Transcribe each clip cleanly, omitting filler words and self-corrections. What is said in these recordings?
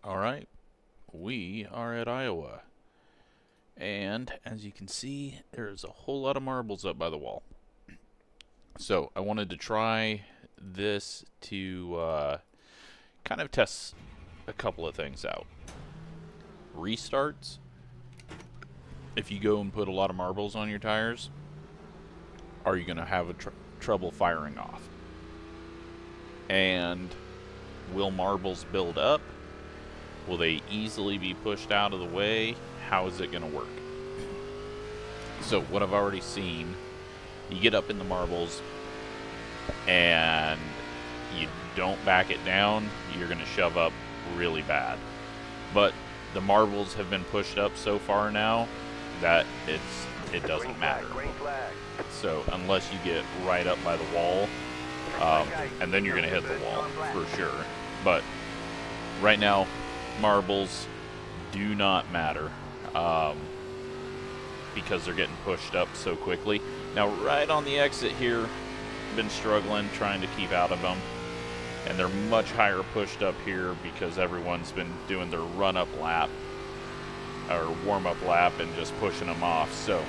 Alright, we are at Iowa, and as you can see, there's a whole lot of marbles up by the wall. So I wanted to try this to kind of test a couple of things out. Restarts, if you go and put a lot of marbles on your tires, are you going to have trouble firing off? And will marbles build up? Will they easily be pushed out of the way? How is it going to work? So what I've already seen, you get up in the marbles and you don't back it down, you're going to shove up really bad. But the marbles have been pushed up so far now that it doesn't matter. So unless you get right up by the wall, and then you're going to hit the wall for sure. But right now, marbles do not matter because they're getting pushed up so quickly. Now, right on the exit here, been struggling trying to keep out of them, and they're much higher pushed up here because everyone's been doing their run-up lap or warm-up lap and just pushing them off. So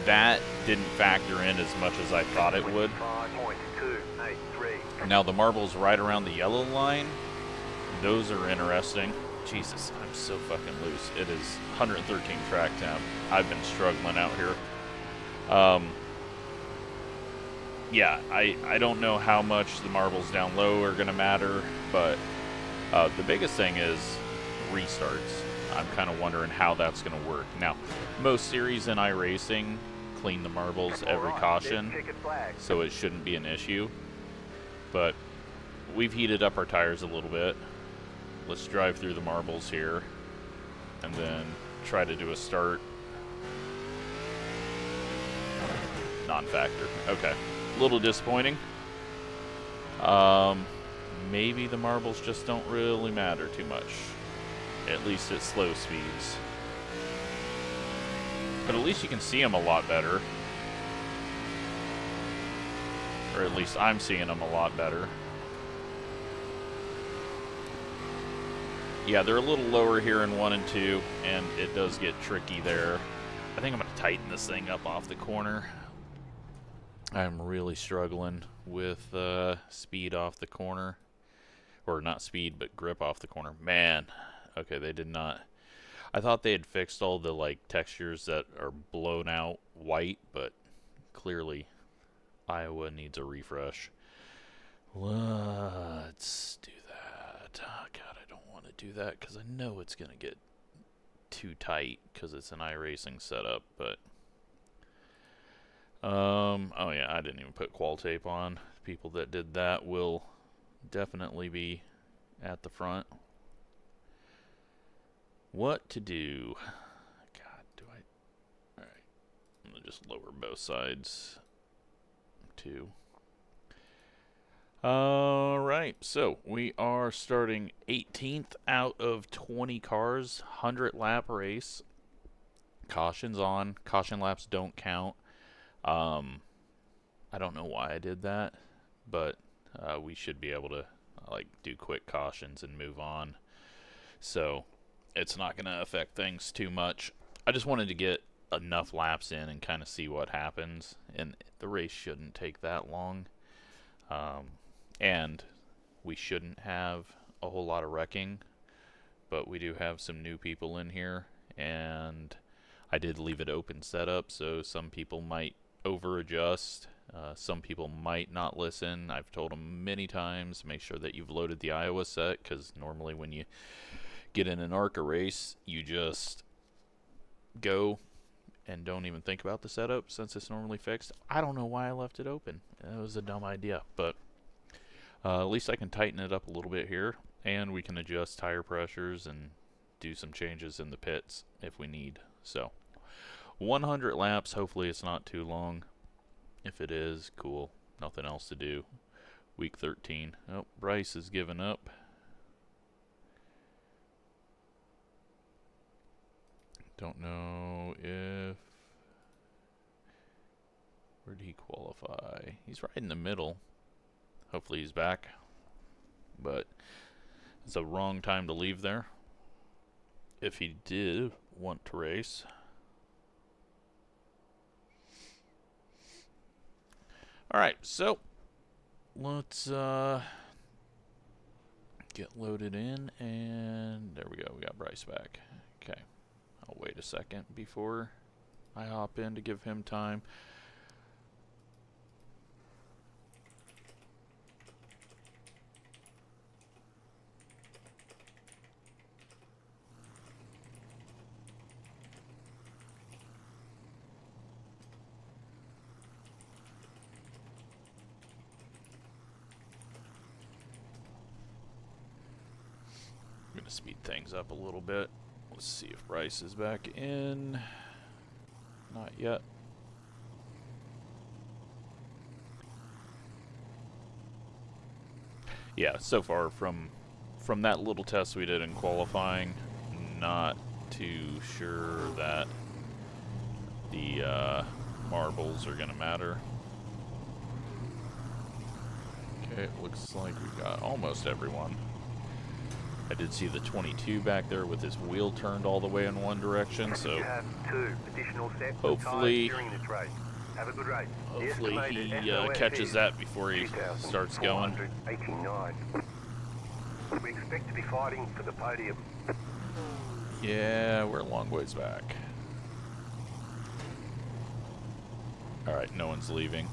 that didn't factor in as much as I thought it would. Now the marbles right around the yellow line, those are interesting. Jesus, I'm so fucking loose. It is 113 track temp. I've been struggling out here. Yeah, I don't know how much the marbles down low are going to matter, but the biggest thing is restarts. I'm kind of wondering how that's going to work. Now, most series in iRacing clean the marbles every caution, so it shouldn't be an issue. But we've heated up our tires a little bit. Let's drive through the marbles here and then try to do a start. Non-factor. Okay. A little disappointing. Maybe the marbles just don't really matter too much. At least at slow speeds. But at least you can see them a lot better. Or at least I'm seeing them a lot better. Yeah, they're a little lower here in 1 and 2, and it does get tricky there. I think I'm going to tighten this thing up off the corner. I'm really struggling with speed off the corner. Or not speed, but grip off the corner. Man, okay, they did not. I thought they had fixed all the like textures that are blown out white, but clearly Iowa needs a refresh. Let's do that. Oh, God, I don't want to do that because I know it's going to get too tight because it's an iRacing setup, but oh yeah, I didn't even put Qual tape on. The people that did that will definitely be at the front. What to do? God, do I? Alright, I'm going to just lower both sides too. Alright, so we are starting 18th out of 20 cars, 100 lap race. Caution's on. Caution laps don't count. I don't know why I did that, but we should be able to like do quick cautions and move on. So it's not going to affect things too much. I just wanted to get enough laps in and kind of see what happens, and the race shouldn't take that long. And we shouldn't have a whole lot of wrecking, but we do have some new people in here, and I did leave it open setup, so some people might over adjust. Some people might not listen. I've told them many times, make sure that you've loaded the Iowa set, because normally when you get in an ARCA race, you just go and don't even think about the setup since it's normally fixed. I don't know why I left it open. That was a dumb idea, but at least I can tighten it up a little bit here, and we can adjust tire pressures and do some changes in the pits if we need. So 100 laps, hopefully it's not too long. If it is, cool. Nothing else to do. Week 13. Oh, Bryce has given up. Don't know if... Where did he qualify? He's right in the middle. Hopefully he's back. But It's a wrong time to leave there if he did want to race. Alright, so let's get loaded in, and there we go, we got Bryce back. Okay, I'll wait a second before I hop in to give him time. I'm gonna speed things up a little bit. Let's see if Bryce is back in. Not yet. Yeah, so far from that little test we did in qualifying, not too sure that the marbles are gonna matter. Okay, it looks like we've got almost everyone. I did see the 22 back there with his wheel turned all the way in one direction, so hopefully he catches that before he starts going. We expect to be fighting for the podium. Yeah, we're a long ways back. Alright, no one's leaving.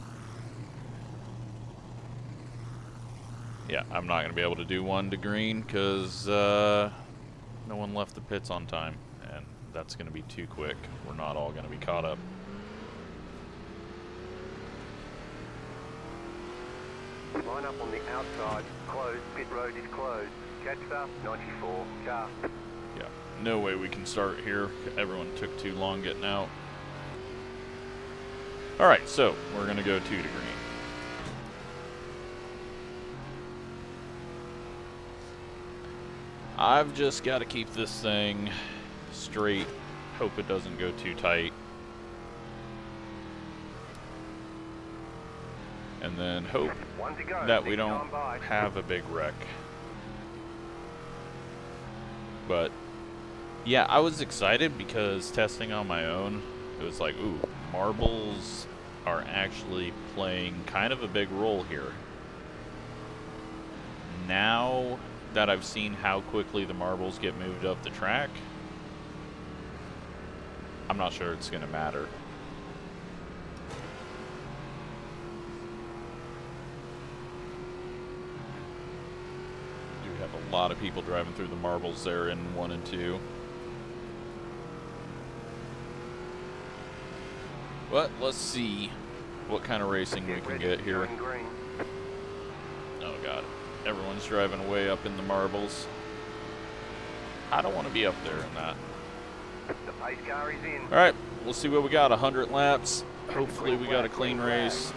Yeah, I'm not going to be able to do one to green because no one left the pits on time, and that's going to be too quick. We're not all going to be caught up. Line up on the outside, closed, pit road is closed. Catch up, 94, car. Yeah, no way we can start here. Everyone took too long getting out. Alright, so we're going to go 2 to green. I've just got to keep this thing straight, hope it doesn't go too tight, and then hope that we don't have a big wreck. But yeah, I was excited because testing on my own, it was like, ooh, marbles are actually playing kind of a big role here. Now that I've seen how quickly the marbles get moved up the track, I'm not sure it's going to matter. We have a lot of people driving through the marbles there in 1 and 2. But let's see what kind of racing we can get here. Oh god. Everyone's driving way up in the marbles. I don't want to be up there in that. Alright, we'll see what we got. 100 laps. Hopefully we got a clean race.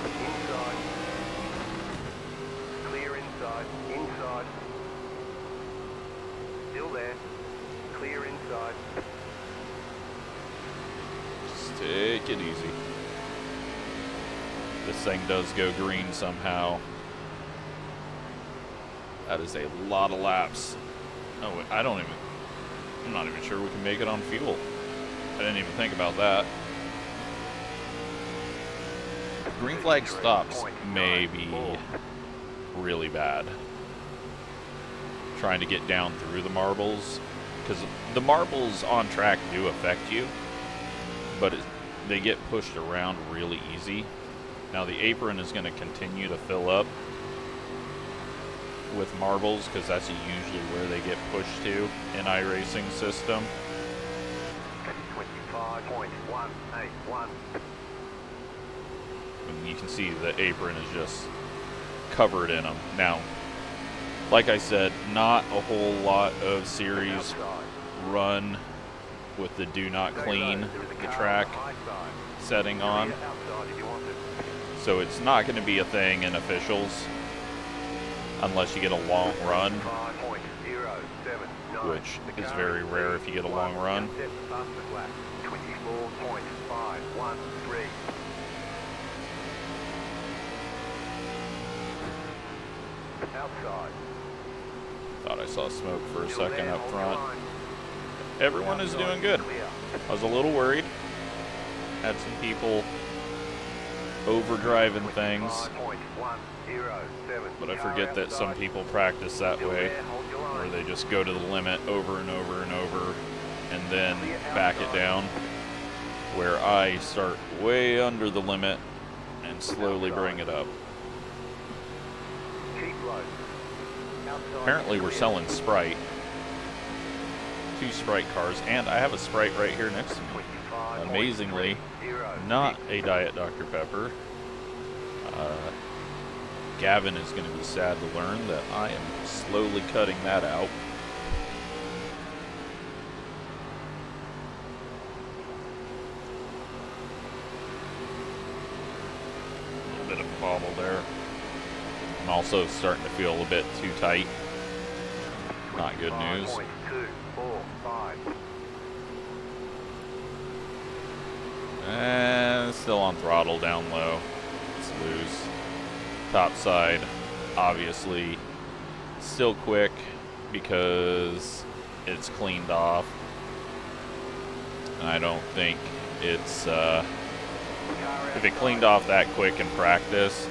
Inside. Clear inside. Inside. Still there. Clear inside. Just take it easy. This thing does go green somehow. That is a lot of laps. Oh, wait, I'm not even sure we can make it on fuel. I didn't even think about that. Green flag stops may be really bad. Trying to get down through the marbles. Because the marbles on track do affect you. But they get pushed around really easy. Now the apron is going to continue to fill up with marbles because that's usually where they get pushed to in iRacing system. 25.181. And you can see the apron is just covered in them. Now, like I said, not a whole lot of series run with the do not clean the track setting on. So it's not going to be a thing in officials unless you get a long run, which is very rare if you get a long run. outside. Thought I saw smoke for a Still second there, up hold front. your line. Everyone is doing good. Clear. I was a little worried. Had some people overdriving things, 25.107. but I Car forget that some outside. people practice that Still way, there, hold your where line. they just go to the limit over and over and over, and then back it down, where I start way under the limit and slowly bring it up. Keep low. Outside Apparently we're clear. selling Sprite, 2 Sprite cars, and I have a Sprite right here next to me. 25.306. Amazingly, not a Diet Dr. Pepper. Gavin is going to be sad to learn that I am slowly cutting that out. A little bit of a bobble there. I'm also starting to feel a bit too tight. Not good news. 25.245. And still on throttle, down low. Let's lose. Top side, obviously, still quick because it's cleaned off. And I don't think it's, if it cleaned off that quick in practice,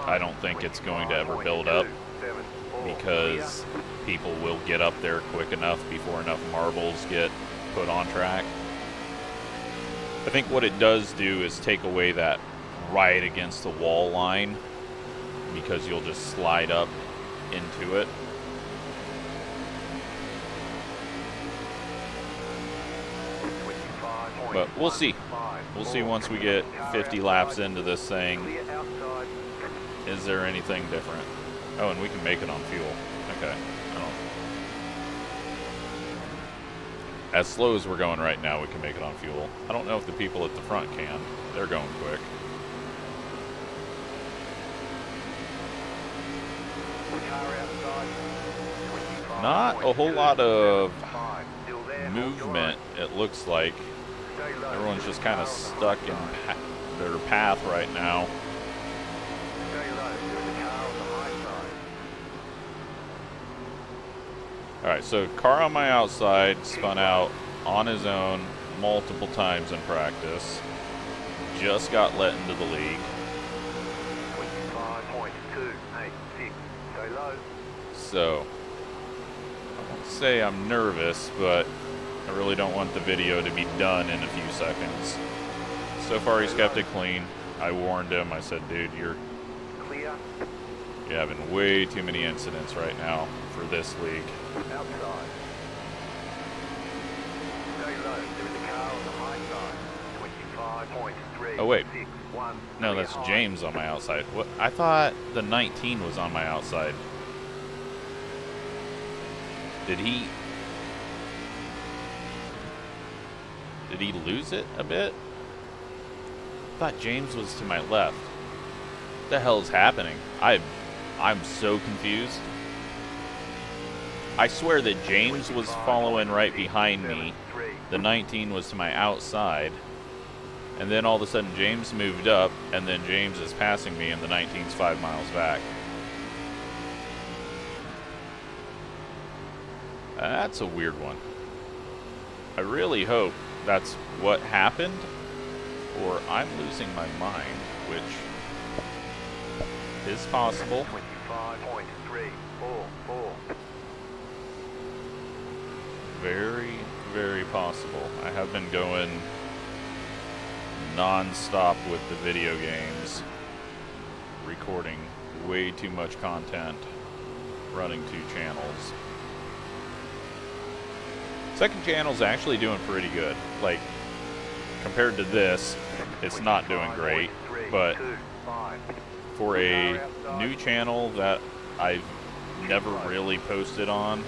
I don't think it's going to ever build up, because people will get up there quick enough before enough marbles get put on track. I think what it does do is take away that right against the wall line, because you'll just slide up into it. But we'll see. We'll see once we get 50 laps into this thing. Is there anything different? Oh, and we can make it on fuel. Okay. As slow as we're going right now, we can make it on fuel. I don't know if the people at the front can. They're going quick. Not a whole lot of movement, it looks like. Everyone's just kind of stuck in their path right now. Alright, so car on my outside spun out on his own multiple times in practice. Just got let into the league. 25.286. Stay low. So, I won't say I'm nervous, but I really don't want the video to be done in a few seconds. So far he's kept it clean. I warned him, I said, dude, you're having way too many incidents right now for this league. Outside. Stay low. There is a car on the high side. 25.361. Oh wait. No, that's James on my outside. What? I thought the 19 was on my outside. Did he lose it a bit? I thought James was to my left. What the hell is happening? I'm so confused. I swear that James was following right behind me. The 19 was to my outside. And then all of a sudden James moved up, and then James is passing me, and the 19's 5 miles back. That's a weird one. I really hope that's what happened, or I'm losing my mind, which is possible. 25.344. Very, very possible. I have been going non-stop with the video games, recording way too much content, running 2 channels. Second channel's actually doing pretty good. Like, compared to this, it's not doing great, but for a new channel that I've never really posted on,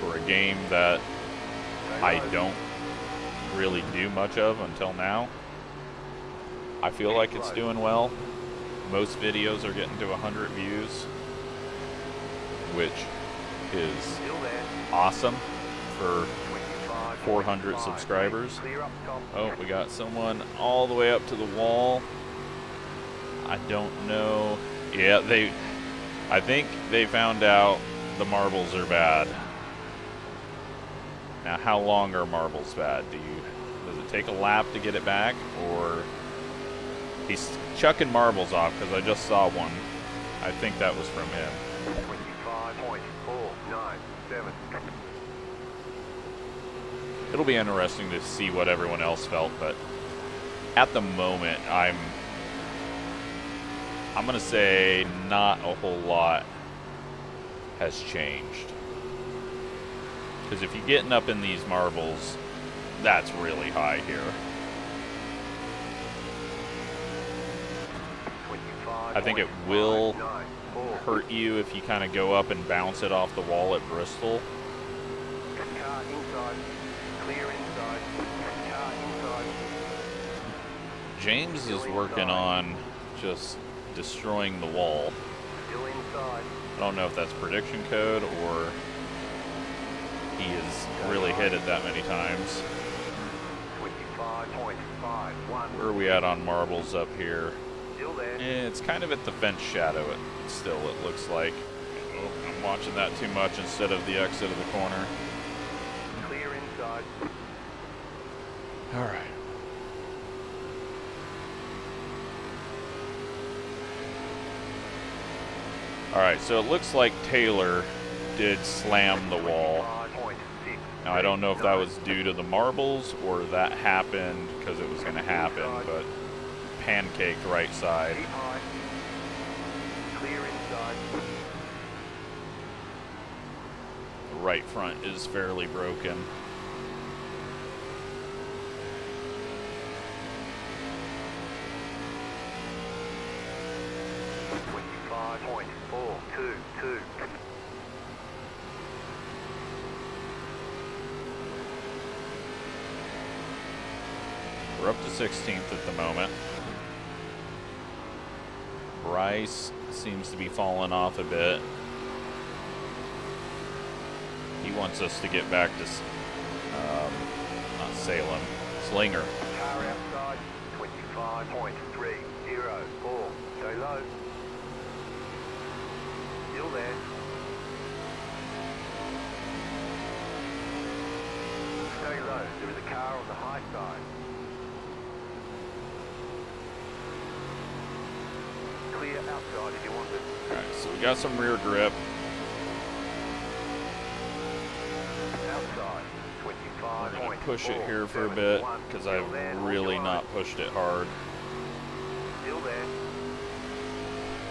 for a game that I don't really do much of until now, I feel like it's doing well. Most videos are getting to 100 views, which is awesome for 400 subscribers. Oh, we got someone all the way up to the wall. I don't know. Yeah, I think they found out the marbles are bad. Now, how long are marbles bad? Does it take a lap to get it back, or he's chucking marbles off? Because I just saw one. I think that was from him. 25.497. It'll be interesting to see what everyone else felt, but at the moment, I'm gonna say not a whole lot has changed. Because if you're getting up in these marbles, that's really high here. I think it will hurt you if you kind of go up and bounce it off the wall at Bristol. Car inside. Clear inside. Car inside. James is working on just destroying the wall. Still inside. I don't know if that's prediction code or he has really hit it that many times. 25.51. Where are we at on marbles up here? Still there. It's kind of at the fence shadow. It looks like. Oh, I'm watching that too much instead of the exit of the corner. Clear inside. All right. All right, so it looks like Taylor did slam the wall. 25.6. Now, I don't know if that was due to the marbles or that happened because it was going to happen, but pancaked right side. Keep high. Clear inside. The right front is fairly broken. .422. We're up to 16th at the moment. Bryce seems to be falling off a bit. He wants us to get back to, not Salem, Slinger. Car outside. 25.304. Stay low. Still there. Stay low. There is a car on the high side. Clear outside if you want it. Alright, so we got some rear grip. Outside. We're 25. going to push it here for a bit because I've really not pushed it hard. Still there.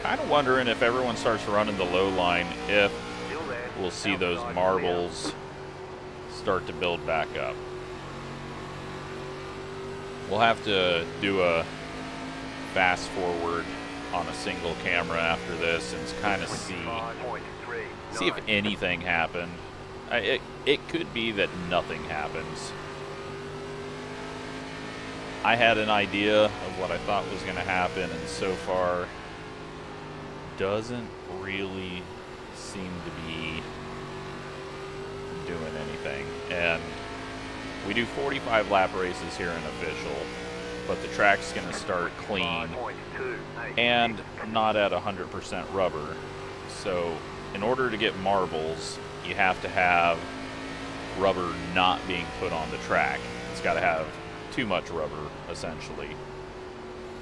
Kind of wondering if everyone starts running the low line, if Still there. we'll see those Outside, marbles start to build back up. We'll have to do a fast forward on a single camera after this and kind of see if anything happened. It could be that nothing happens. I had an idea of what I thought was going to happen, and so far doesn't really seem to be doing anything. And we do 45 lap races here in official, but the track's going to start clean and not at 100% rubber. So in order to get marbles, you have to have rubber not being put on the track. It's got to have too much rubber, essentially.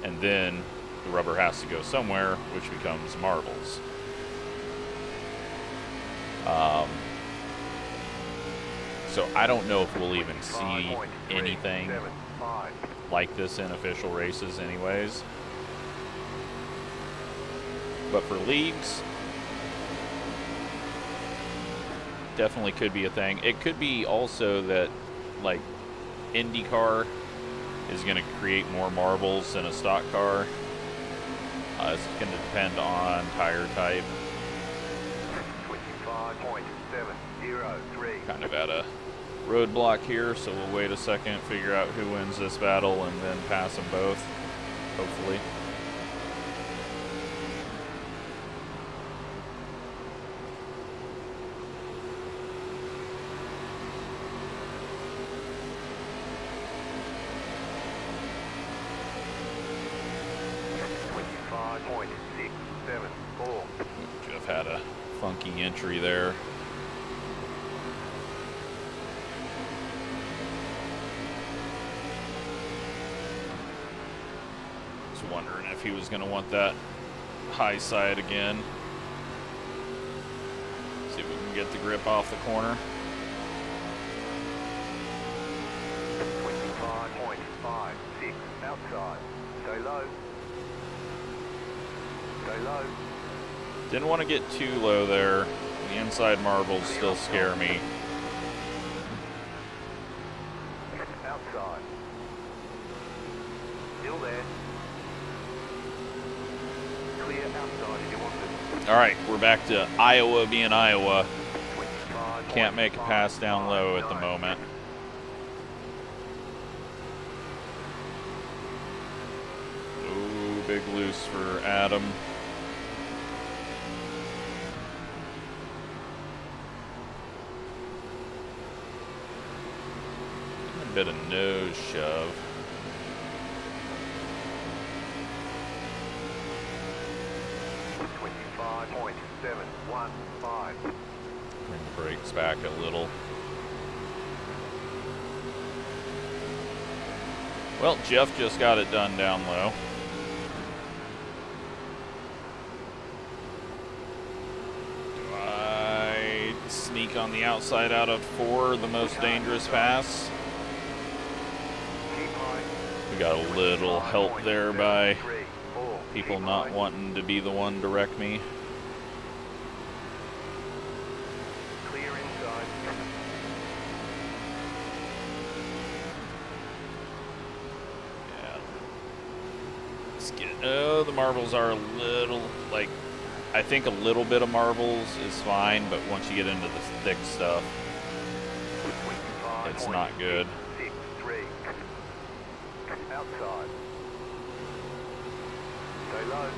And then the rubber has to go somewhere, which becomes marbles. So I don't know if we'll even see anything like this in official races anyways. But for leagues, definitely could be a thing. It could be also that, like, IndyCar is going to create more marbles than a stock car. It's going to depend on tire type. 25.703. Kind of at a roadblock here, so we'll wait a second, figure out who wins this battle, and then pass them both, hopefully. had a funky entry there. Was wondering if he was going to want that high side again. See if we can get the grip off the corner. 25.56 outside. Stay low. Stay low. Didn't want to get too low there. The inside marbles still scare me. Outside. Still there. Clear outside if you want to. Alright, we're back to Iowa being Iowa. 25. Can't make a pass down low at the moment. Ooh, big loose for Adam. A bit of nose shove. Bring the brakes back a little. Well, Jeff just got it done down low. Do I sneak on the outside out of 4, the most dangerous pass? We got a little help there by people not wanting to be the one to wreck me. Clear inside. Yeah. Let's get. Oh, the marbles are a little, like, I think a little bit of marbles is fine, but once you get into the thick stuff, it's not good. 6-3. Outside. Stay low.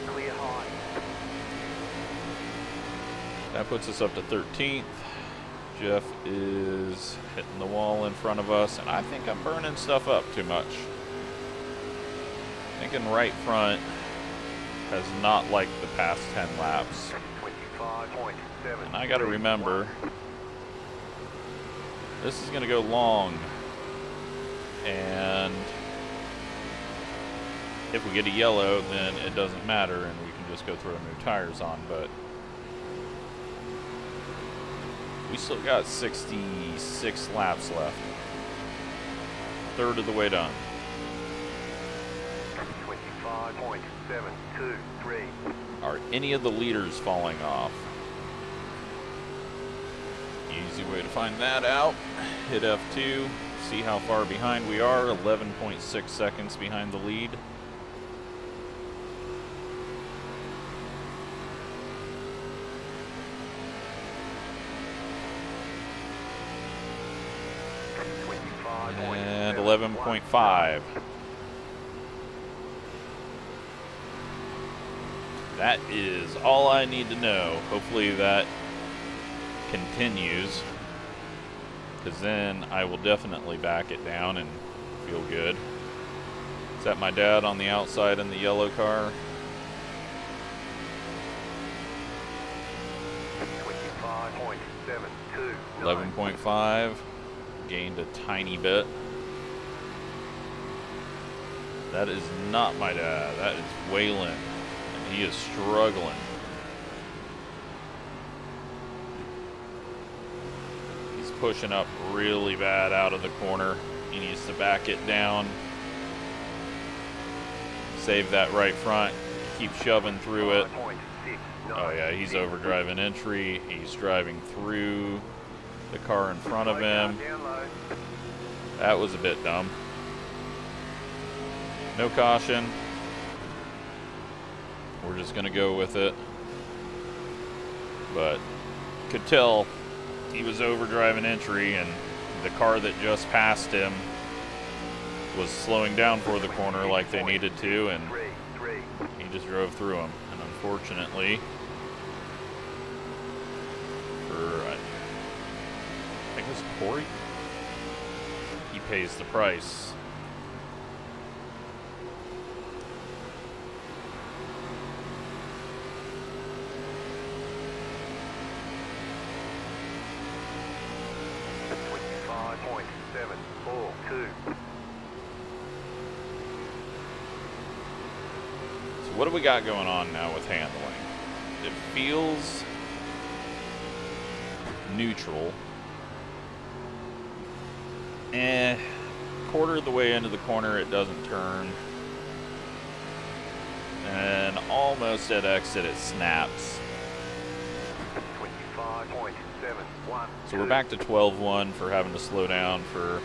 Clear high. That puts us up to 13th. Jeff is hitting the wall in front of us, and I think I'm burning stuff up too much. Thinking right front has not liked the past 10 laps. 25.7. And I gotta remember, this is gonna go long. And if we get a yellow, then it doesn't matter and we can just go throw new tires on, but we still got 66 laps left. Third of the way done. 25.723. Are any of the leaders falling off? Easy way to find that out. Hit F2. See how far behind we are. 11.6 seconds behind the lead. And 11.5. That is all I need to know. Hopefully that continues, because then I will definitely back it down and feel good. Is that my dad on the outside in the yellow car? 11.5. Gained a tiny bit. That is not my dad. That is Waylon. And he is struggling. He's pushing up really bad out of the corner. He needs to back it down. Save that right front. Keep shoving through it. Oh yeah, he's overdriving entry. He's driving through the car in front of him. That was a bit dumb. No caution. We're just gonna go with it. But could tell he was overdriving entry, and the car that just passed him was slowing down for the corner like they needed to, and he just drove through him. And unfortunately, for I guess Corey, he pays the price. what do we got going on now with handling? It feels neutral. Quarter of the way into the corner, it doesn't turn. And almost at exit, it snaps. 25.71. So we're back to 12.1 for having to slow down for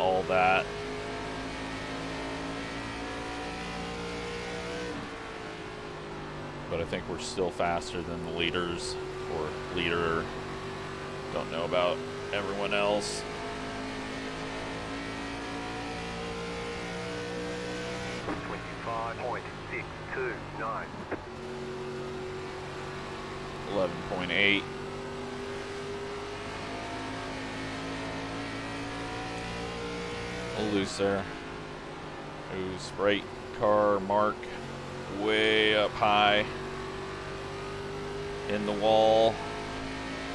all that. But I think we're still faster than the leaders, or leader. Don't know about everyone else. .629. 11.8. A looser. Ooh, Sprite car mark way up high in the wall,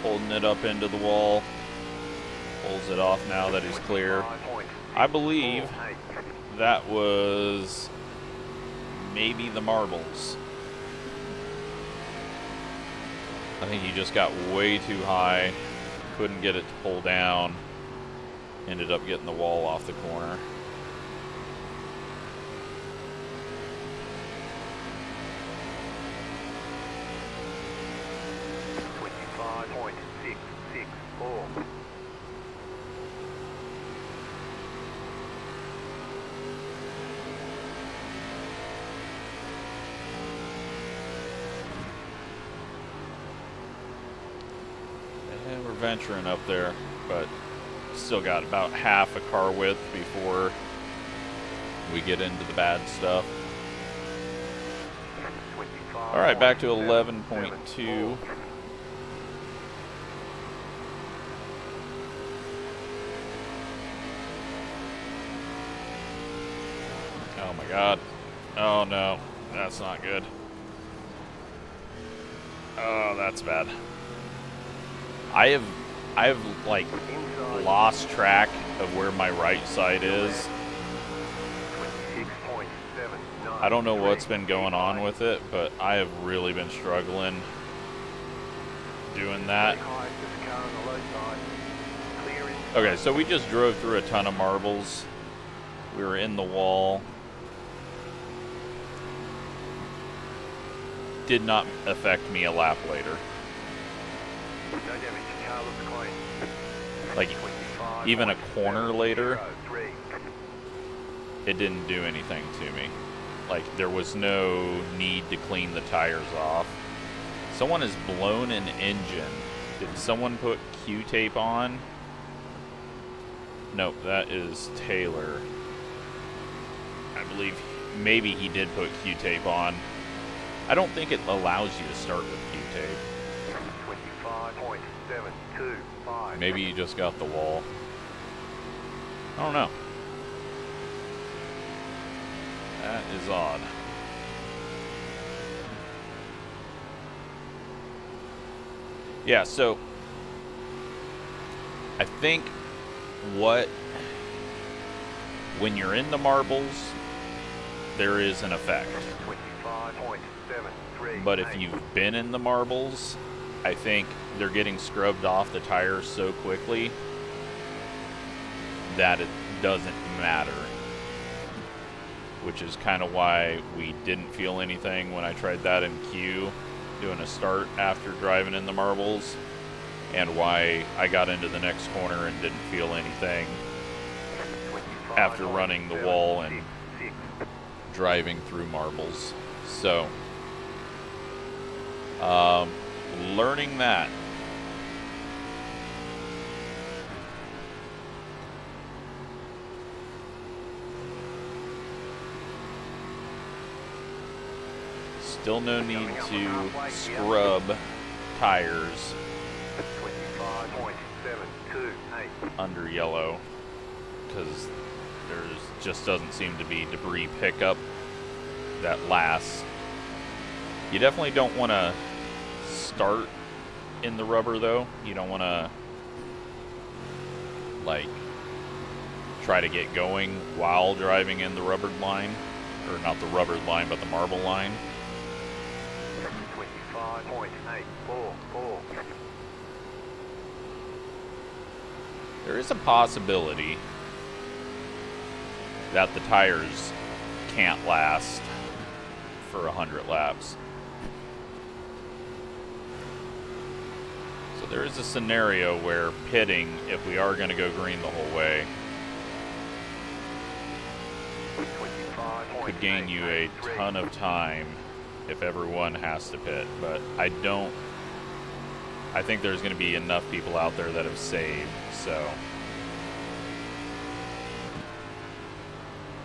holding it up into the wall. Pulls it off now that he's clear. I believe that was maybe the marbles. I think he just got way too high, couldn't get it to pull down, ended up getting the wall off the corner. And we're venturing up there, but still got about half a car width before we get into the bad stuff. All right, back to 11.2. Oh my God. Oh no, that's not good. Oh, that's bad. I have like lost track of where my right side is. I don't know what's been going on with it, but I have really been struggling doing that. Okay, so we just drove through a ton of marbles. We were in the wall. Did not affect me a lap later. Like, even a corner later, it didn't do anything to me. Like, there was no need to clean the tires off. Someone has blown an engine. Did someone put Q-tape on? Nope, that is Taylor. I believe maybe he did put Q-tape on. I don't think it allows you to start with Q-tape. 25.725. Maybe you just got the wall. I don't know. That is odd. Yeah, so I think when you're in the marbles, there is an effect. But if you've been in the marbles, I think they're getting scrubbed off the tires so quickly that it doesn't matter. Which is kind of why we didn't feel anything when I tried that in Q, doing a start after driving in the marbles, and why I got into the next corner and didn't feel anything after running the wall and driving through marbles. So, learning that. Still no need to scrub tires under yellow, because there's just doesn't seem to be debris pickup that lasts. You definitely don't want to start in the rubber though. You don't want to like try to get going while driving in the rubbered line or not the rubber line, but the marble line. 25.844. There is a possibility that the tires can't last for 100 laps. So there is a scenario where pitting, if we are going to go green the whole way, could gain you a ton of time if everyone has to pit. But I think there's going to be enough people out there that have saved, so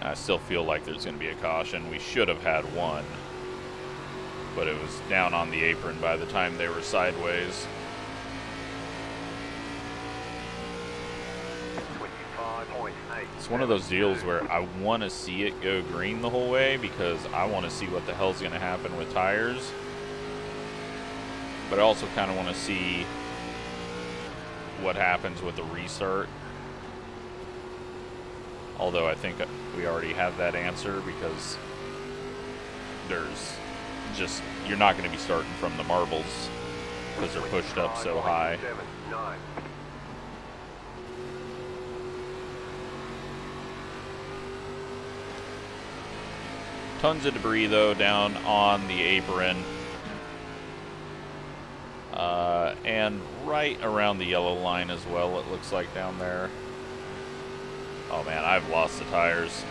I still feel like there's going to be a caution. We should have had one, but it was down on the apron by the time they were sideways. 25.8. It's one of those deals where I want to see it go green the whole way because I want to see what the hell's going to happen with tires. But I also kind of want to see what happens with the restart. Although I think we already have that answer because there's just, you're not going to be starting from the marbles because they're pushed up so high. 25.79. Tons of debris though down on the apron. And right around the yellow line as well, it looks like down there. Oh man, I've lost the tires.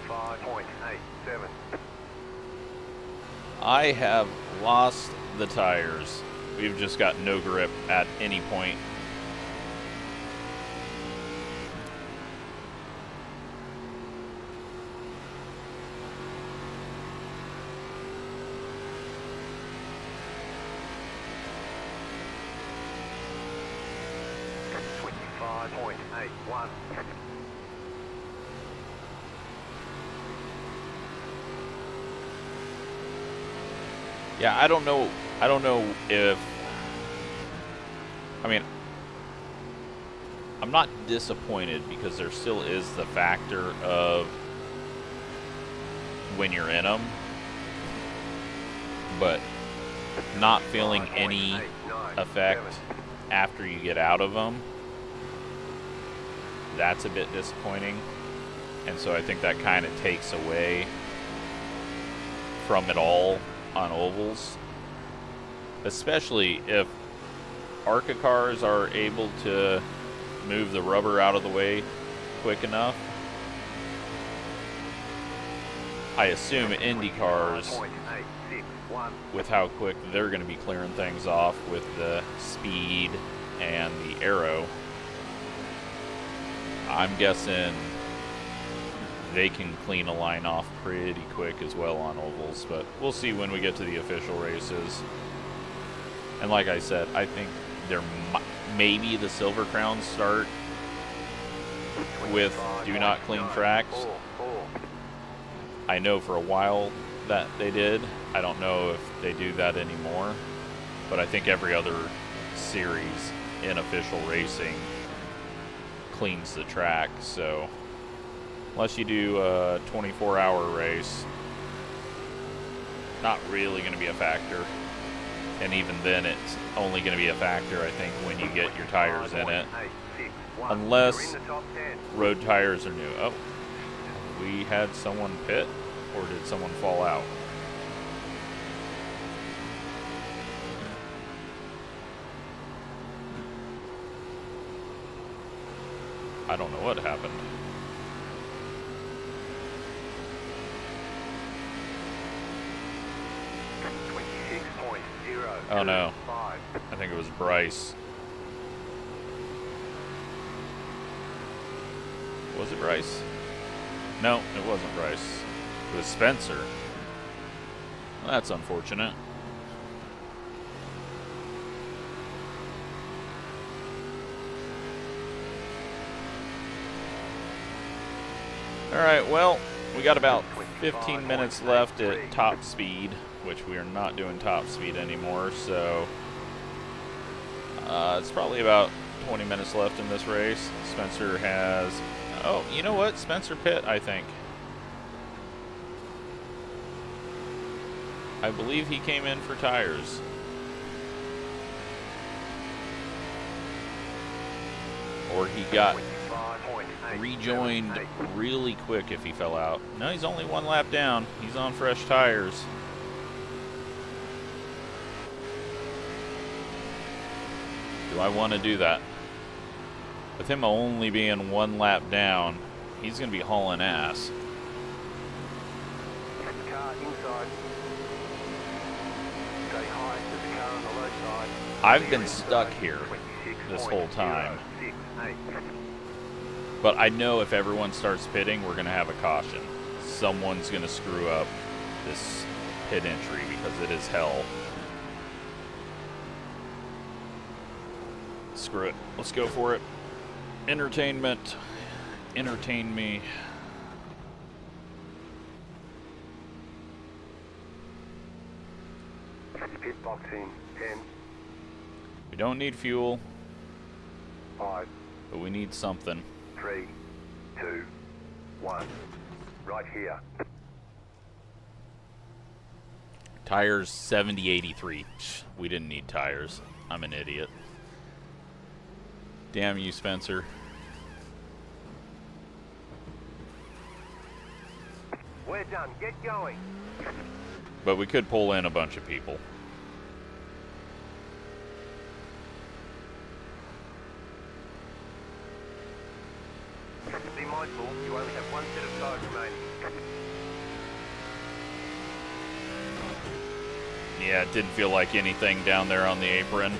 25.87. I have lost the tires. We've just got no grip at any point. Yeah, I don't know if, I mean, I'm not disappointed because there still is the factor of when you're in them, but not feeling any effect after you get out of them, that's a bit disappointing. And so I think that kind of takes away from it all on ovals, especially if ARCA cars are able to move the rubber out of the way quick enough. I assume Indy cars, with how quick they're going to be clearing things off with the speed and the aero, I'm guessing they can clean a line off pretty quick as well on ovals, but we'll see when we get to the official races. And like I said, I think there maybe the Silver Crowns start with do not clean tracks. I know for a while that they did. I don't know if they do that anymore, but I think every other series in official racing cleans the track, so unless you do a 24-hour race, not really going to be a factor. And even then, it's only going to be a factor, I think, when you get your tires in it. Unless road tires are new. Oh, we had someone pit, or did someone fall out? I don't know what happened. Oh no, I think it was Bryce. Was it Bryce? No, it wasn't Bryce. It was Spencer. Well, that's unfortunate. Alright, well, we got about 15 minutes left at top speed, which we are not doing top speed anymore, so it's probably about 20 minutes left in this race. Spencer has Oh, you know what? Spencer Pitt, I think. I believe he came in for tires. Or he got rejoined really quick if he fell out. No, he's only one lap down. He's on fresh tires. Do I want to do that? With him only being one lap down, he's going to be hauling ass. Car inside. Stay high to the car on the low side. I've been stuck here this whole time. 26.8. But I know if everyone starts pitting, we're going to have a caution. Someone's going to screw up this pit entry because it is hell. Screw it. Let's go for it. Entertainment. Entertain me. Pit boxing. 10, We don't need fuel, 5, but we need something. 3, 2, 1. Right here. Tires 7083. We didn't need tires. I'm an idiot. Damn you, Spencer. We're done. Get going. But we could pull in a bunch of people. Be mindful, you only have one set of tires remaining. Yeah, it didn't feel like anything down there on the apron.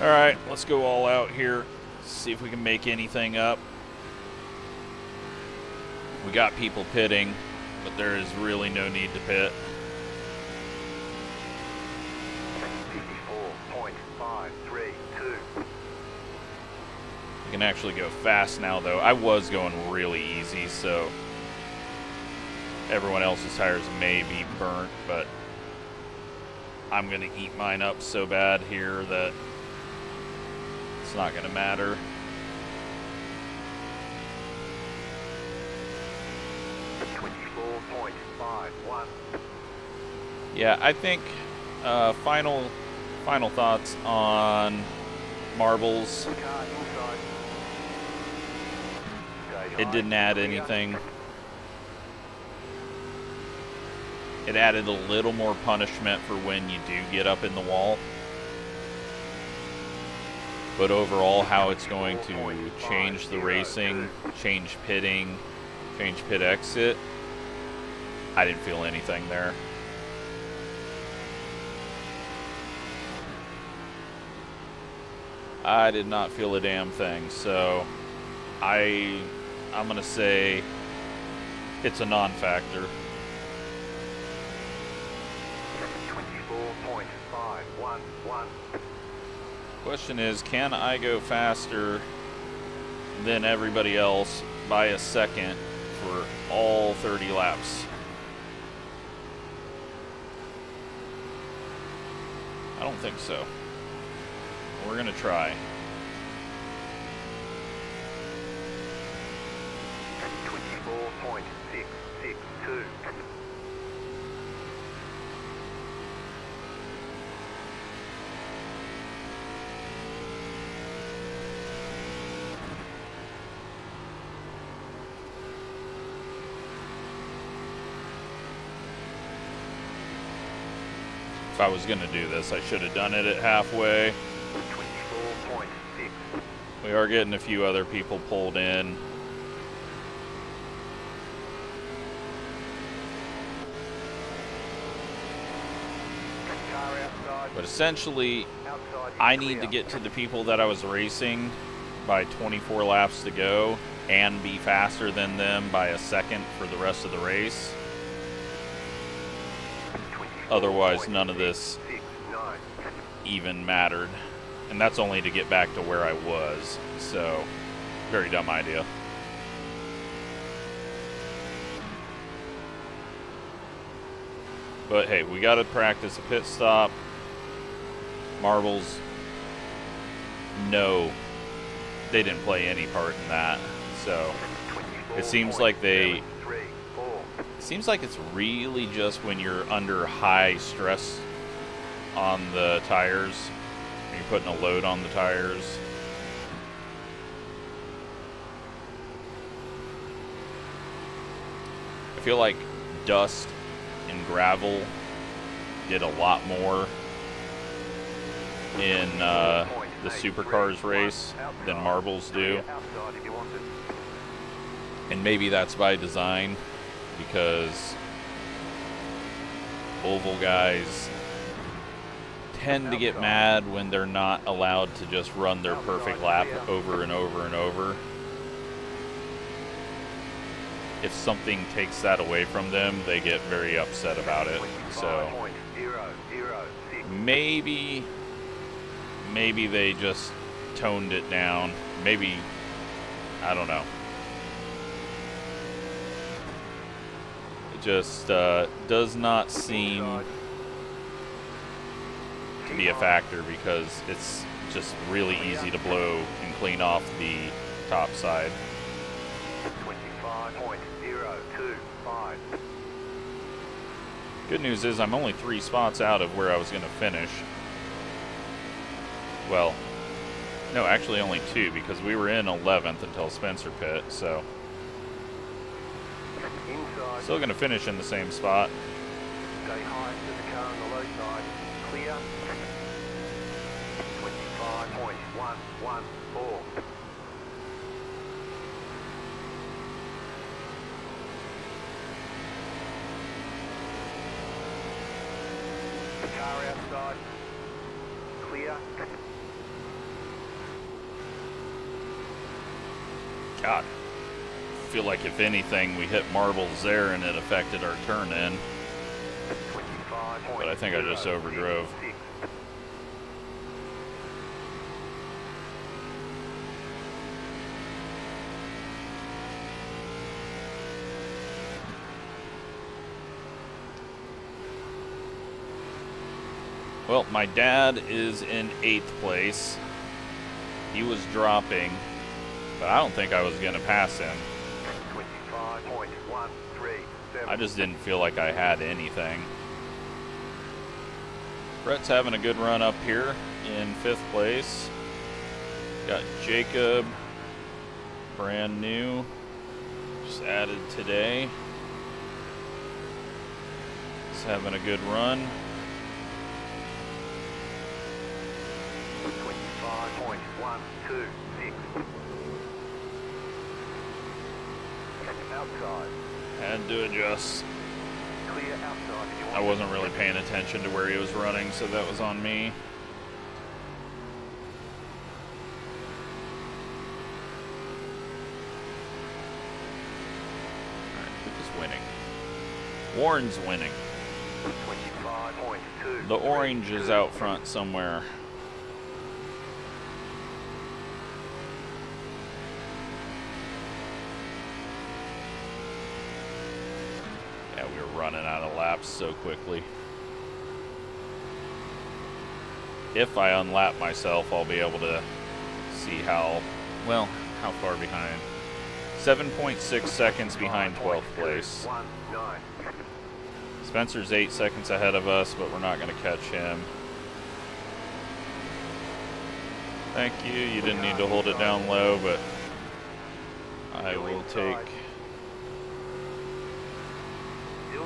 Alright, let's go all out here. See if we can make anything up. We got people pitting, but there is really no need to pit. 54.532. We can actually go fast now, though. I was going really easy, so everyone else's tires may be burnt, but I'm going to eat mine up so bad here that it's not going to matter. Yeah, I think final thoughts on marbles. It didn't add anything. It added a little more punishment for when you do get up in the wall. But overall, how it's going to change the racing, change pitting, change pit exit, I didn't feel anything there. I did not feel a damn thing, so I'm gonna say it's a non-factor. 24.511. Question is, can I go faster than everybody else by a second for all 30 laps? I don't think so. We're gonna try. 24.662. If I was gonna do this, I should have done it at halfway. 24.6. We are getting a few other people pulled in. Car outside. But essentially, Outside is I need to clear. get to the people that I was racing by 24 laps to go and be faster than them by a second for the rest of the race. Otherwise, none of this 24.69. even mattered. And that's only to get back to where I was. So, very dumb idea. But hey, we got to practice a pit stop. Marbles, no they didn't play any part in that. So it seems like it's really just when you're under high stress on the tires, when you're putting a load on the tires. I feel like dust and gravel did a lot more in the supercars race than marbles do. And maybe that's by design, because oval guys tend to get mad when they're not allowed to just run their perfect lap over and over and over. If something takes that away from them, they get very upset about it. So maybe they just toned it down. Maybe, I don't know. It just does not seem to be a factor, because it's just really easy to blow and clean off the top side. 25.025. Good news is I'm only 3 spots out of where I was going to finish. Well, no, actually only 2, because we were in 11th until Spencer pit, so still going to finish in the same spot. Stay high to the car on the low side. Clear. 25.114. Car outside. Clear. God, I feel like if anything, we hit marbles there and it affected our turn in. But I think I just overdrove. Well, my dad is in 8th place. He was dropping, but I don't think I was going to pass him. 25.137. I just didn't feel like I had anything. Brett's having a good run up here in 5th place. Got Jacob, brand new, just added today. He's having a good run. 25.126. Outside. Had to adjust. Clear outside if you want. I wasn't really paying attention to where he was running, so that was on me. Alright, who's winning? Warren's winning. 25.2. The orange is out front somewhere. Yeah, we were running out of laps so quickly. If I unlap myself, I'll be able to see how far behind. 7.6 seconds behind 12th place. Spencer's 8 seconds ahead of us, but we're not going to catch him. Thank you. You didn't need to hold it down low, but I will take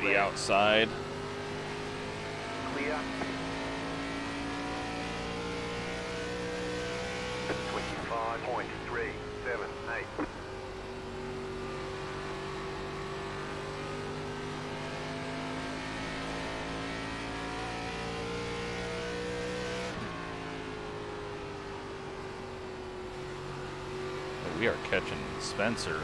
the outside. Clear. 25.378. We are catching Spencer.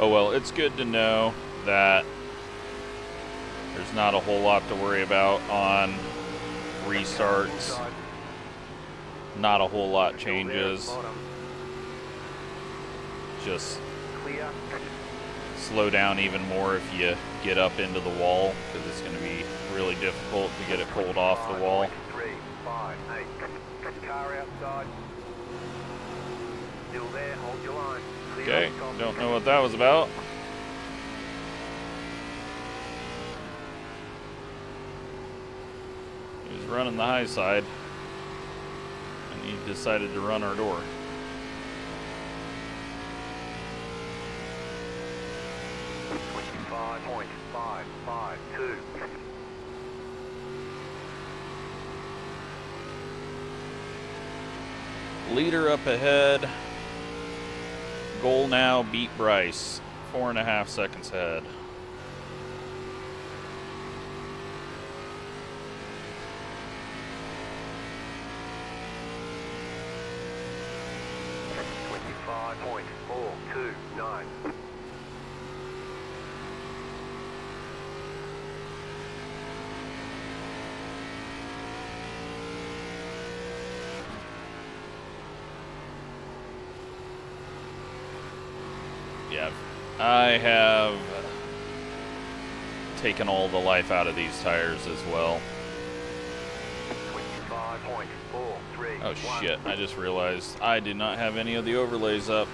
Oh well, it's good to know that there's not a whole lot to worry about on restarts. Not a whole lot changes. Just slow down even more if you get up into the wall, because it's going to be really difficult to get it pulled off the wall. 3, 5, 8. Car outside. Still there, hold your line. Clear Okay, on top. don't know what that was about. He was running the high side, and he decided to run our door. .552. Leader up ahead. Goal now, beat Bryce. 4.5 seconds ahead. .429. Yeah, I have taken all the life out of these tires as well. 25.431. Oh shit, I just realized I did not have any of the overlays up.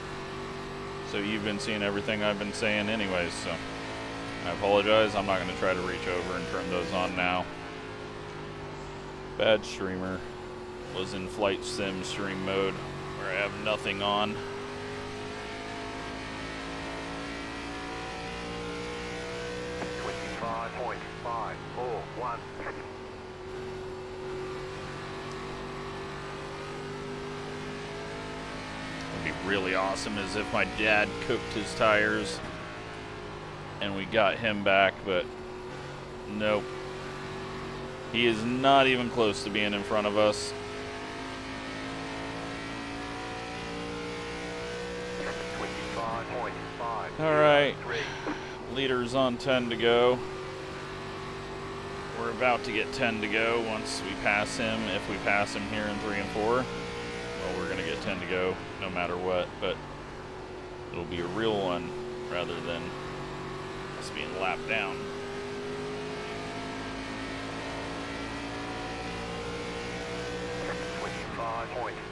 So you've been seeing everything I've been saying anyways, so I apologize. I'm not going to try to reach over and turn those on now. Bad streamer. Was in flight sim stream mode where I have nothing on. .541. What'd be really awesome is if my dad cooked his tires and we got him back, but nope. He is not even close to being in front of us. Alright, leader's on 10 to go. We're about to get 10 to go once we pass him. If we pass him here in 3 and 4, well, we're going to get 10 to go no matter what, but it'll be a real one rather than us being lapped down.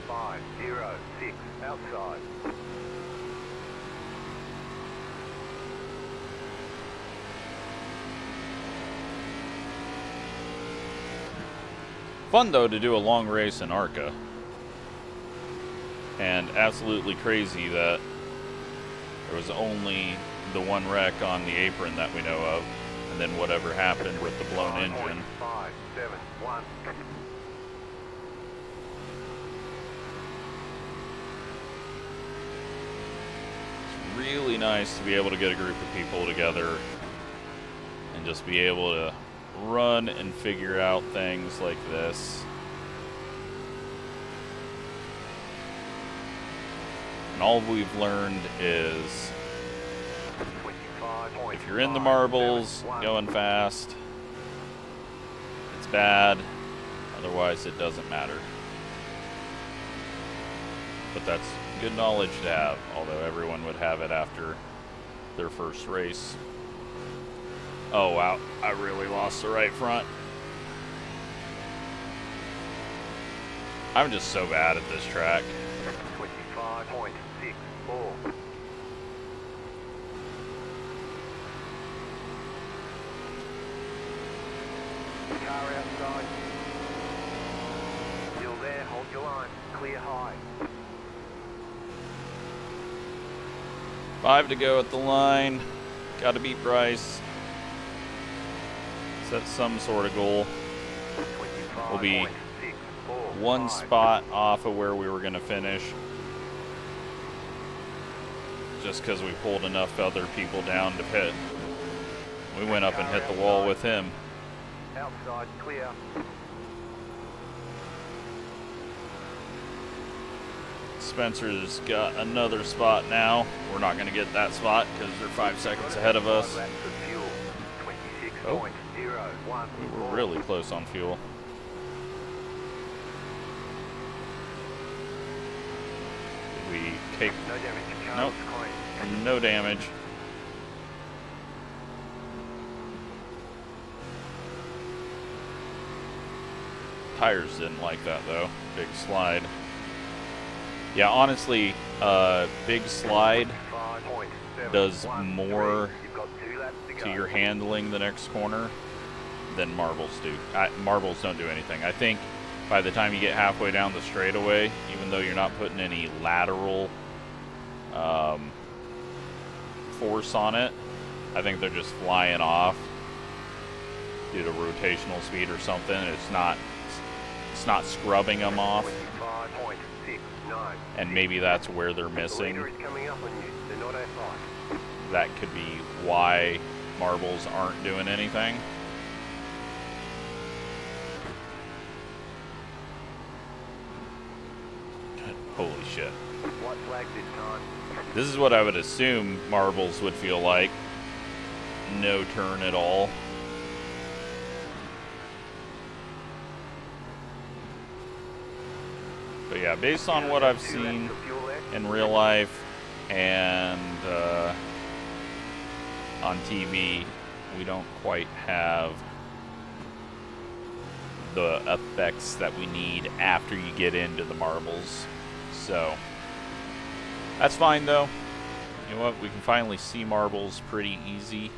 .506 outside. Fun though to do a long race in ARCA, and absolutely crazy that there was only the one wreck on the apron that we know of, and then whatever happened with the blown engine. 571. It's really nice to be able to get a group of people together and just be able to run and figure out things like this. And all we've learned is if you're in the marbles, going fast, it's bad. Otherwise, it doesn't matter. But that's good knowledge to have, although everyone would have it after their first race. Oh wow, I really lost the right front. I'm just so bad at this track. 25.64. Car outside. Still there, hold your line. Clear high. 5 to go at the line. Got to beat Bryce. Set some sort of goal. We'll be 1 spot off of where we were going to finish. Just because we pulled enough other people down to pit. We went up and hit the wall with him. Outside, clear. Spencer's got another spot now. We're not going to get that spot because they're 5 seconds ahead of us. Oh, we were really close on fuel. Did we take... No damage. Nope. No damage. tires didn't like that though. Big slide. Yeah, honestly, big slide does more to your handling the next corner than marbles do. Marbles don't do anything. I think by the time you get halfway down the straightaway, even though you're not putting any lateral force on it, I think they're just flying off due to rotational speed or something. It's not scrubbing them off, and maybe that's where they're missing. That could be why marbles aren't doing anything. Holy shit. White flag this time. This is what I would assume marbles would feel like. No turn at all. But yeah, based on what I've seen in real life and on TV, we don't quite have the effects that we need after you get into the marbles. So that's fine though. You know what? We can finally see marbles pretty easy.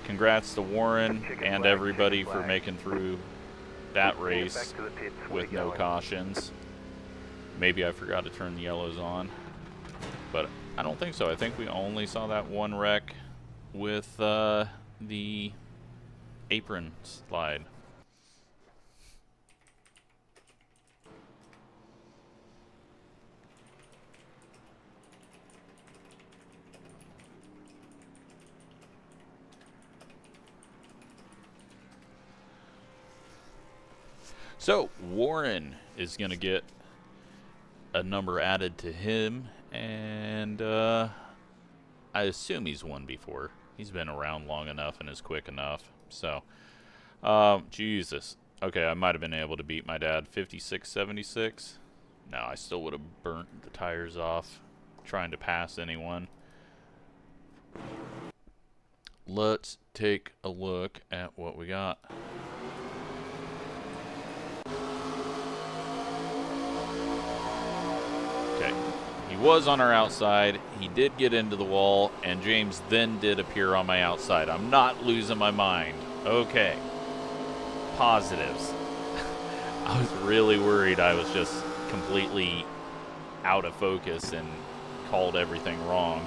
Congrats to Warren and everybody for making through that race with no cautions. Maybe I forgot to turn the yellows on, but I don't think so. I think we only saw that one wreck with the apron slide. So Warren is going to get a number added to him, and I assume he's won before. He's been around long enough and is quick enough. So, Jesus. Okay, I might have been able to beat my dad. 56.76. No, I still would have burnt the tires off trying to pass anyone. Let's take a look at what we got. Okay, he was on our outside, he did get into the wall, and James then did appear on my outside. I'm not losing my mind. Okay. Positives. I was really worried I was just completely out of focus and called everything wrong.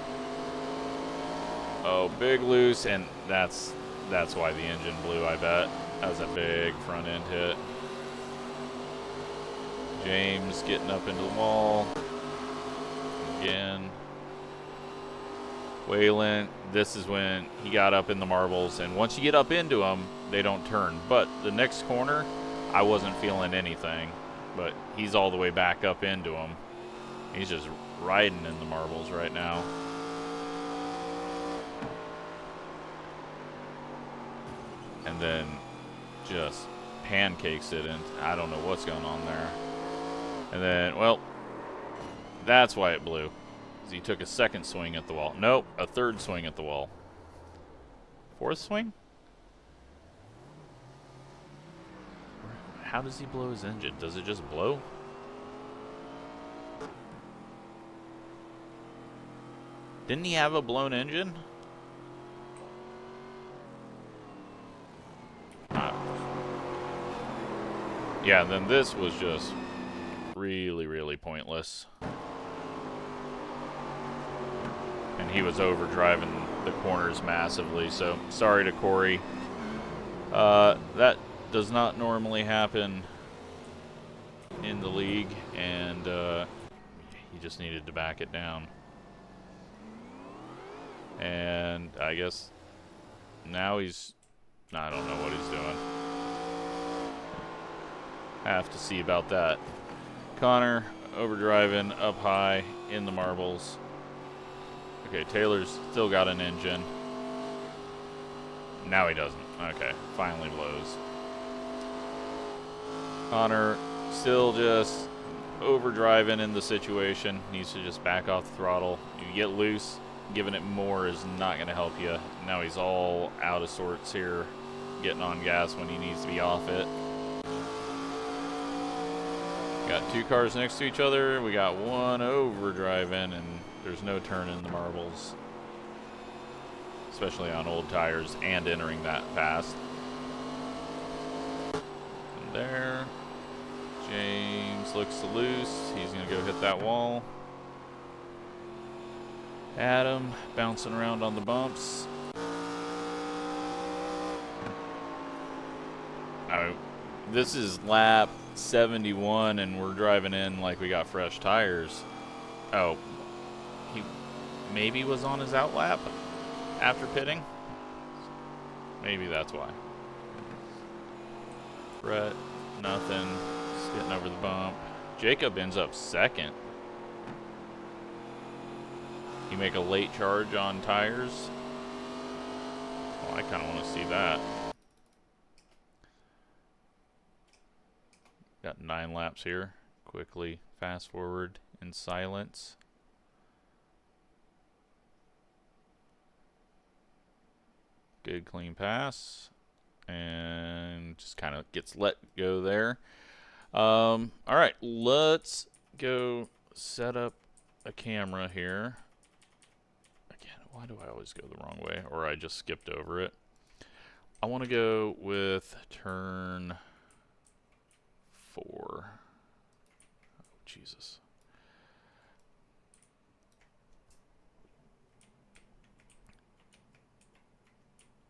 Oh, big loose, and that's why the engine blew, I bet. That was a big front end hit. James getting up into the wall. Again. Waylon, this is when he got up in the marbles, and once you get up into them, they don't turn. But the next corner, I wasn't feeling anything, but he's all the way back up into them. He's just riding in the marbles right now. And then just pancakes it, and I don't know what's going on there. And then, well, that's why it blew. He took a second swing at the wall. Nope, a third swing at the wall. Fourth swing? How does he blow his engine? Does it just blow? Didn't he have a blown engine? Yeah, then this was just really, really pointless. And he was overdriving the corners massively, so sorry to Corey. That does not normally happen in the league, and he just needed to back it down. And I guess now he's, I don't know what he's doing. Have to see about that. Connor overdriving up high in the marbles. Okay, Taylor's still got an engine. Now he doesn't. Okay, finally blows. Connor still just overdriving in the situation. Needs to just back off the throttle. You get loose, giving it more is not going to help you. Now he's all out of sorts here, getting on gas when he needs to be off it. Got two cars next to each other. We got one overdriving, and there's no turning the marbles, especially on old tires and entering that fast. And there, James looks loose. He's gonna go hit that wall. Adam bouncing around on the bumps. This is lap 71 and we're driving in like we got fresh tires. Oh, he maybe was on his out lap after pitting. Maybe that's why. Brett, nothing. Just getting over the bump. Jacob ends up second. You make a late charge on tires. Well, I kind of want to see that. Got 9 laps here. Quickly fast forward in silence. Good clean pass. And just kind of gets let go there. Alright, let's go set up a camera here. Again, why do I always go the wrong way? Or I just skipped over it. I want to go with turn 4. Oh, Jesus.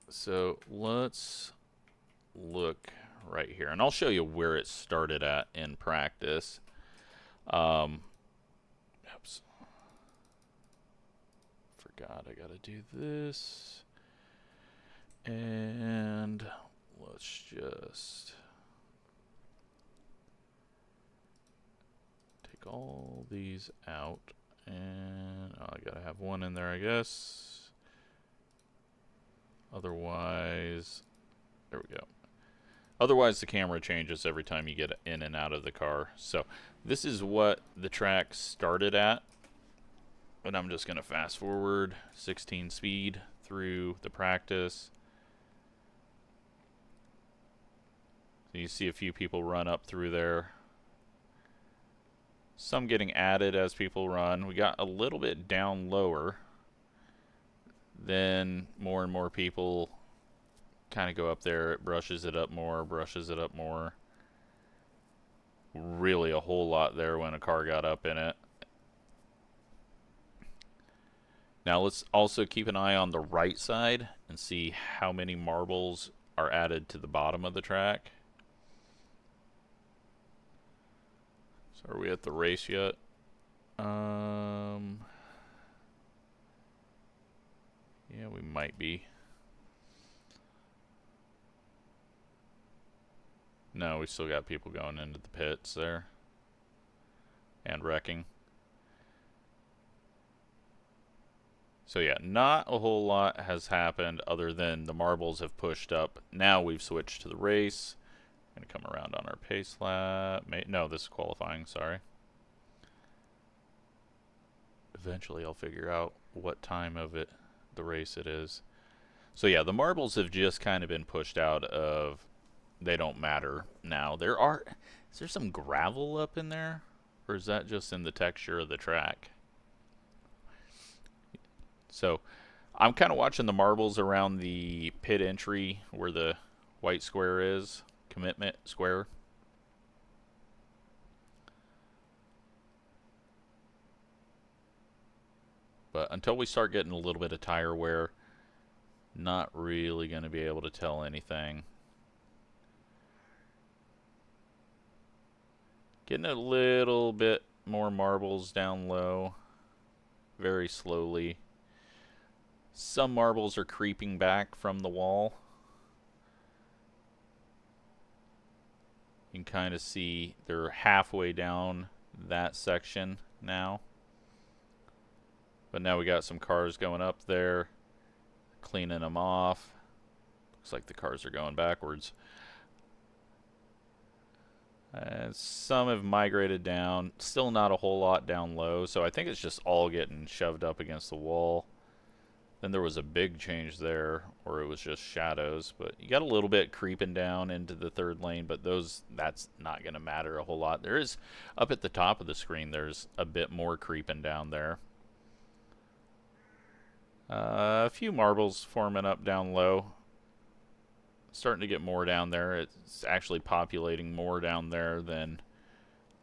So let's look right here, and I'll show you where it started at in practice. Oops. Forgot I gotta do this. And let's just take all these out, and I gotta have one in there, I guess. Otherwise, there we go. Otherwise, the camera changes every time you get in and out of the car. So this is what the track started at. And I'm just going to fast forward 16 speed through the practice. So you see a few people run up through there. Some getting added as people run. We got a little bit down lower. Then more and more people kind of go up there. It brushes it up more, brushes it up more. Really a whole lot there when a car got up in it. Now let's also keep an eye on the right side and see how many marbles are added to the bottom of the track. So are we at the race yet? Yeah, we might be. No, we still got people going into the pits there. And wrecking. So yeah, not a whole lot has happened other than the marbles have pushed up. Now we've switched to the race. Gonna come around on our pace lap. No, this is qualifying, sorry. Eventually I'll figure out what time of it, the race it is. So yeah, the marbles have just kind of been pushed out of, they don't matter now. Is there some gravel up in there? Or is that just in the texture of the track? So I'm kind of watching the marbles around the pit entry where the white square is, commitment square. But until we start getting a little bit of tire wear, not really going to be able to tell anything. Getting a little bit more marbles down low, very slowly. Some marbles are creeping back from the wall. You can kind of see they're halfway down that section now. But now we got some cars going up there, cleaning them off. Looks like the cars are going backwards. Some have migrated down. Still not a whole lot down low, so I think it's just all getting shoved up against the wall. Then there was a big change there, or it was just shadows. But you got a little bit creeping down into the third lane, but that's not going to matter a whole lot. There is, up at the top of the screen, there's a bit more creeping down there. A few marbles forming up down low. Starting to get more down there. It's actually populating more down there than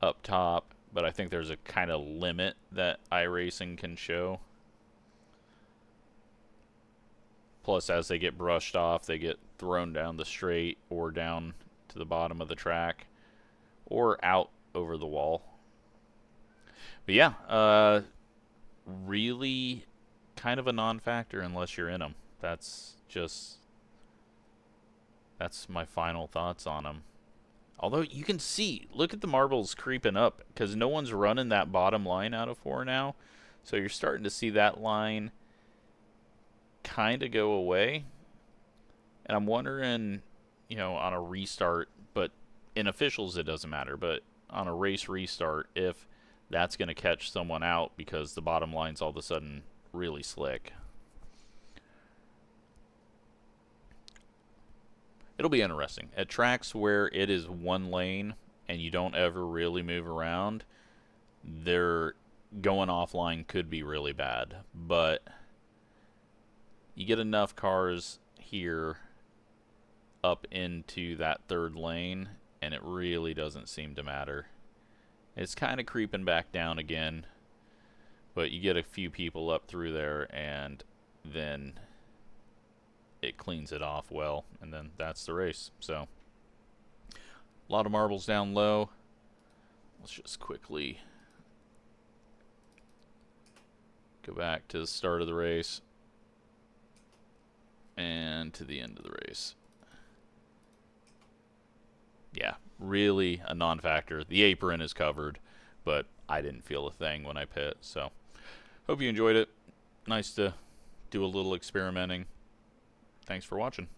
up top, but I think there's a kind of limit that iRacing can show. Plus, as they get brushed off, they get thrown down the straight or down to the bottom of the track or out over the wall. But yeah, really kind of a non-factor unless you're in them. That's my final thoughts on them. Although you can see, look at the marbles creeping up because no one's running that bottom line out of 4 now. So you're starting to see that line kind of go away. And I'm wondering, you know, on a restart, but in officials it doesn't matter, but on a race restart, if that's going to catch someone out because the bottom line's all of a sudden really slick. It'll be interesting. At tracks where it is one lane and you don't ever really move around, their going offline could be really bad. But you get enough cars here up into that third lane, and it really doesn't seem to matter. It's kind of creeping back down again, but you get a few people up through there, and then it cleans it off well, and then that's the race. So, a lot of marbles down low. Let's just quickly go back to the start of the race and to the end of the race. Yeah, really a non-factor. The apron is covered, but I didn't feel a thing when I pit. So, hope you enjoyed it. Nice to do a little experimenting. Thanks for watching.